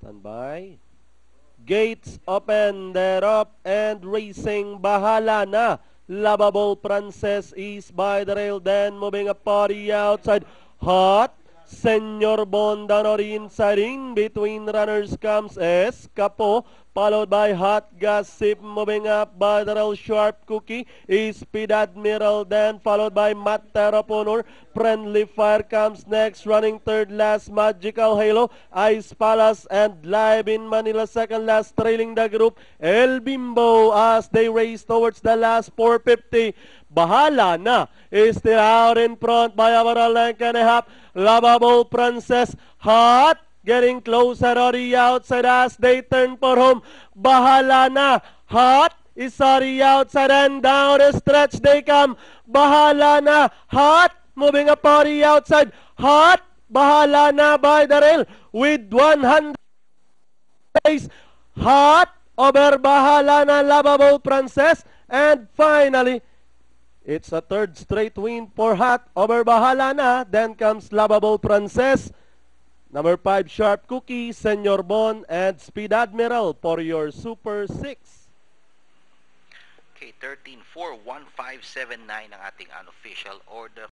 Standby. Gates open, they're up and racing. Bahala na. Lovable Princess is by the rail, then moving up party outside. Hot. Senor Bon down on the inside. In between runners comes Escapo, followed by Hot Gossip, moving up by the rail. Sharp Cookie is Speed Admiral, then followed by Matt Terraponor. Friendly Fire comes next, running third last. Magical Halo, Ice Palace, and Live in Manila second last, trailing the group. El Bimbo as they race towards the last 450. Bahala na is still out in front by about a length and a half. Lovable Princess, Hot, getting closer on the outside as they turn for home. Bahala na, Hot is on the outside and down the stretch they come. Bahala na, Hot, moving up on the outside. Hot, Bahala na by the rail with 100 pace. Hot over Bahala na, Lovable Princess, and finally it's a third straight win for Hot over Bahala na. Then comes Lovable Princess. Number 5, Sharp Cookie, Senor Bon, and Speed Admiral for your Super 6. Okay, 13-4, 1-5-7-9 ang ating unofficial order.